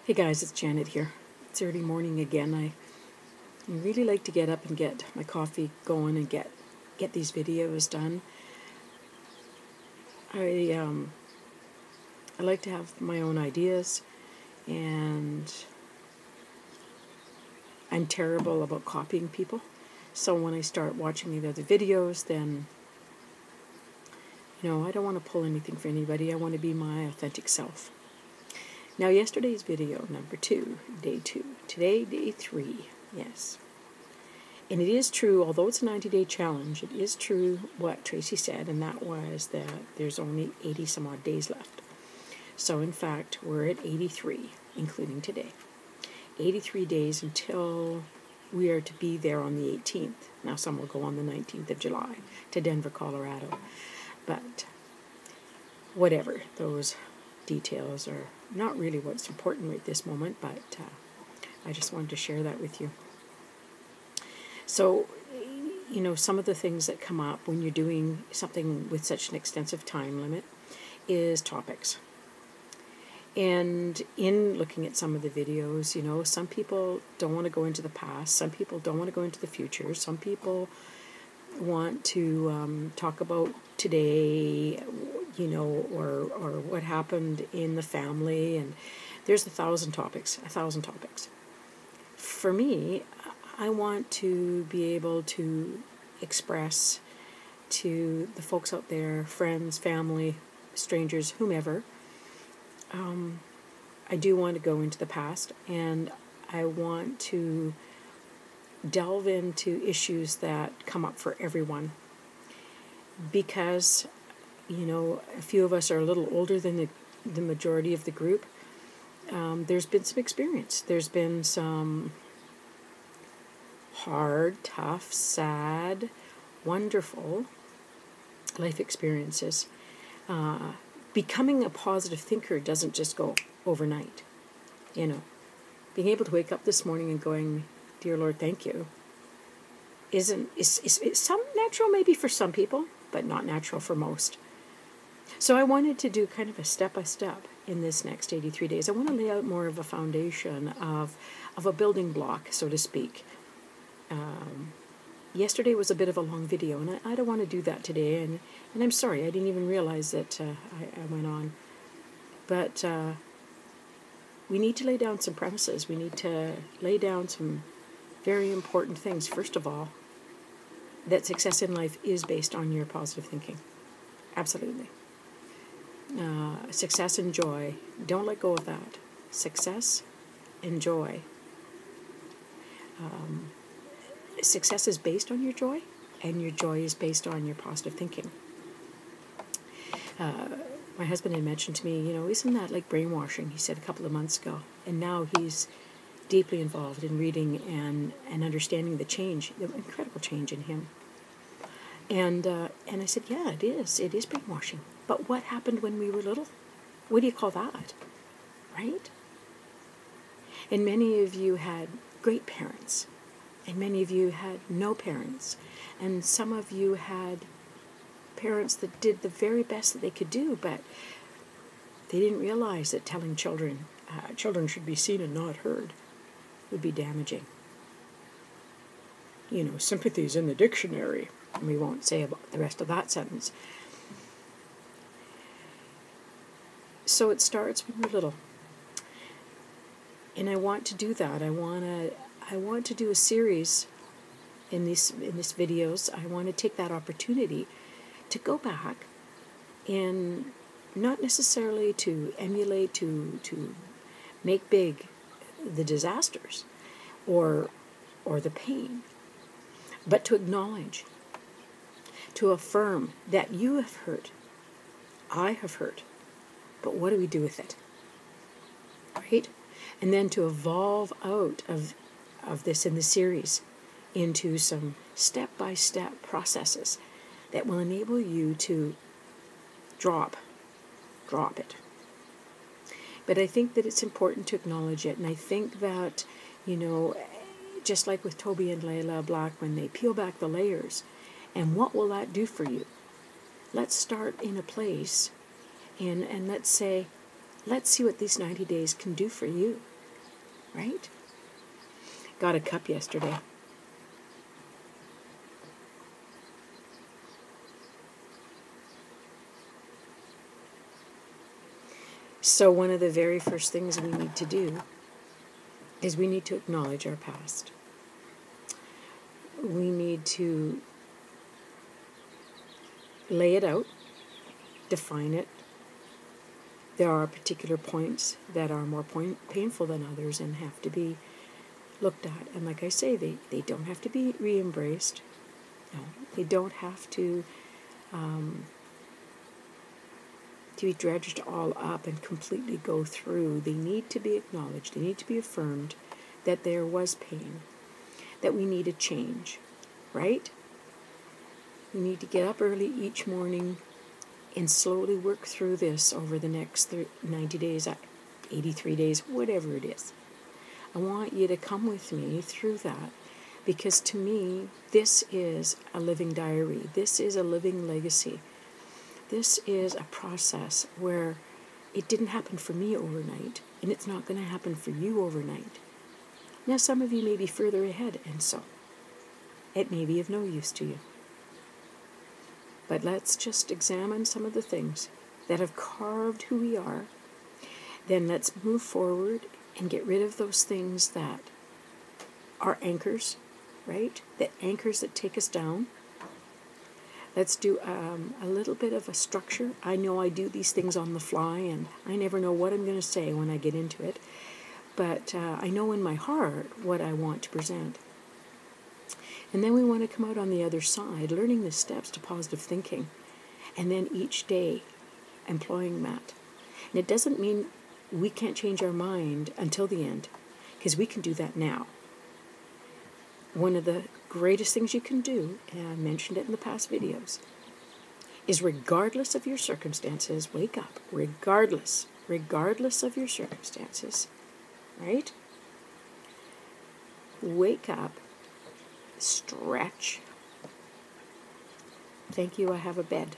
Hey guys, it's Janet here. It's early morning again. I really like to get up and get my coffee going and get these videos done. I like to have my own ideas, and I'm terrible about copying people. So when I start watching the other videos, then I don't want to pull anything for anybody. I want to be my authentic self. Now, yesterday's video, number 2, day 2. Today, day 3, yes. And it is true, although it's a 90-day challenge, it is true what Tracy said, and that was that there's only 80-some-odd days left. So, in fact, we're at 83, including today. 83 days until we are to be there on the 18th. Now, some will go on the 19th of July to Denver, Colorado. But whatever, those details are not really what's important right this moment, but I just wanted to share that with you. So, some of the things that come up when you're doing something with such an extensive time limit is topics. And in looking at some of the videos, some people don't want to go into the past, some people don't want to go into the future, some people want to talk about today, or what happened in the family, and there's 1,000 topics. For me, I want to be able to express to the folks out there, friends, family, strangers, whomever, I do want to go into the past, and I want to delve into issues that come up for everyone, because a few of us are a little older than the majority of the group. There's been some experience. There's been some hard, tough, sad, wonderful life experiences. Becoming a positive thinker doesn't just go overnight. Being able to wake up this morning and going, "Dear Lord, thank you," is some natural maybe for some people, but not natural for most. So I wanted to do kind of a step-by-step in this next 83 days. I want to lay out more of a foundation of a building block, so to speak. Yesterday was a bit of a long video, and I don't want to do that today, and I'm sorry, I didn't even realize that I went on. But we need to lay down some premises. We need to lay down some very important things. First of all, that success in life is based on your positive thinking. Absolutely. Success and joy. Don't let go of that. Success and joy. Success is based on your joy, and your joy is based on your positive thinking. My husband had mentioned to me, isn't that like brainwashing? He said a couple of months ago. And now he's deeply involved in reading and understanding the change, the incredible change in him. And I said, yeah, it is. It is brainwashing. But what happened when we were little? What do you call that? Right? And many of you had great parents. And many of you had no parents. And some of you had parents that did the very best that they could do, but they didn't realize that telling children should be seen and not heard would be damaging. Sympathy's in the dictionary. And we won't say about the rest of that sentence. So it starts when we're little. And I want to do that. I want to do a series in these videos. I want to take that opportunity to go back and not necessarily to emulate, to make big the disasters or the pain, but to acknowledge, to affirm that you have hurt, I have hurt, but what do we do with it? Right? And then to evolve out of this in the series into some step-by-step processes that will enable you to drop it. But I think that it's important to acknowledge it, and I think that, just like with Toby and Layla Black, when they peel back the layers, and what will that do for you? Let's start in a place, and let's say, let's see what these 90 days can do for you. right? Got a cup yesterday. So one of the very first things we need to do is we need to acknowledge our past. We need to lay it out, define it. There are particular points that are more painful than others and have to be looked at. And like I say, they don't have to be re-embraced. No, they don't have to be dredged all up and completely go through. They need to be acknowledged. They need to be affirmed that there was pain, that we need a change, right? We need to get up early each morning and slowly work through this over the next 90 days, 83 days, whatever it is. I want you to come with me through that, because to me, this is a living diary. This is a living legacy. This is a process where it didn't happen for me overnight, and it's not going to happen for you overnight. Now, some of you may be further ahead, and so it may be of no use to you. But let's just examine some of the things that have carved who we are. Then let's move forward and get rid of those things that are anchors, right? The anchors that take us down. Let's do a little bit of a structure. I know I do these things on the fly, and I never know what I'm going to say when I get into it. But I know in my heart what I want to present. And then we want to come out on the other side, learning the steps to positive thinking. And then each day, employing that. And it doesn't mean we can't change our mind until the end, because we can do that now. One of the greatest things you can do, and I mentioned it in the past videos, is regardless of your circumstances, wake up. Regardless of your circumstances, right? Wake up, stretch. Thank you, I have a bed.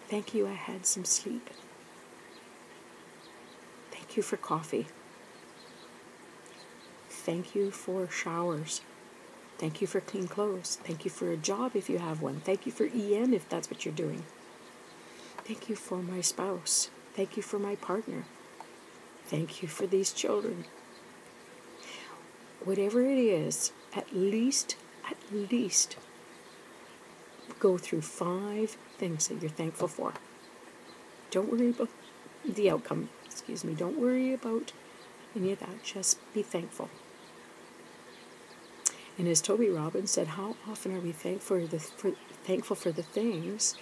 Thank you, I had some sleep. Thank you for coffee. Thank you for showers. Thank you for clean clothes. Thank you for a job if you have one. Thank you for EN if that's what you're doing. Thank you for my spouse. Thank you for my partner. Thank you for these children. Whatever it is, at least go through 5 things that you're thankful for. Don't worry about the outcome. Don't worry about any of that. Just be thankful. And as Toby Robbins said, how often are we thankful for the things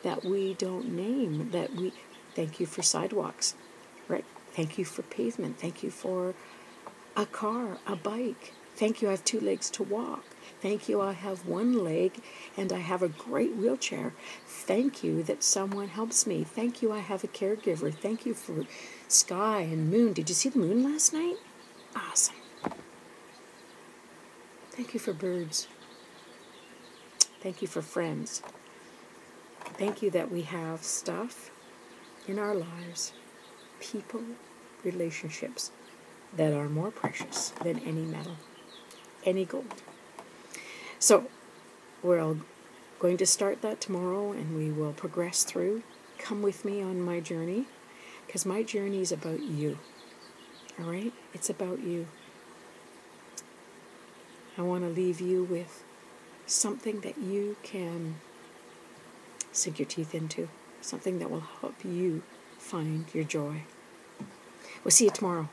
that we don't name? That we thank you for sidewalks, right? Thank you for pavement. Thank you for a car, a bike. Thank you, I have 2 legs to walk. Thank you, I have 1 leg and I have a great wheelchair. Thank you that someone helps me. Thank you, I have a caregiver. Thank you for sky and moon. Did you see the moon last night? Awesome. Thank you for birds. Thank you for friends. Thank you that we have stuff in our lives, people, relationships that are more precious than any metal, any gold. So we're all going to start that tomorrow, and we will progress through. Come with me on my journey, because my journey is about you. All right? It's about you. I want to leave you with something that you can sink your teeth into, something that will help you find your joy. We'll see you tomorrow.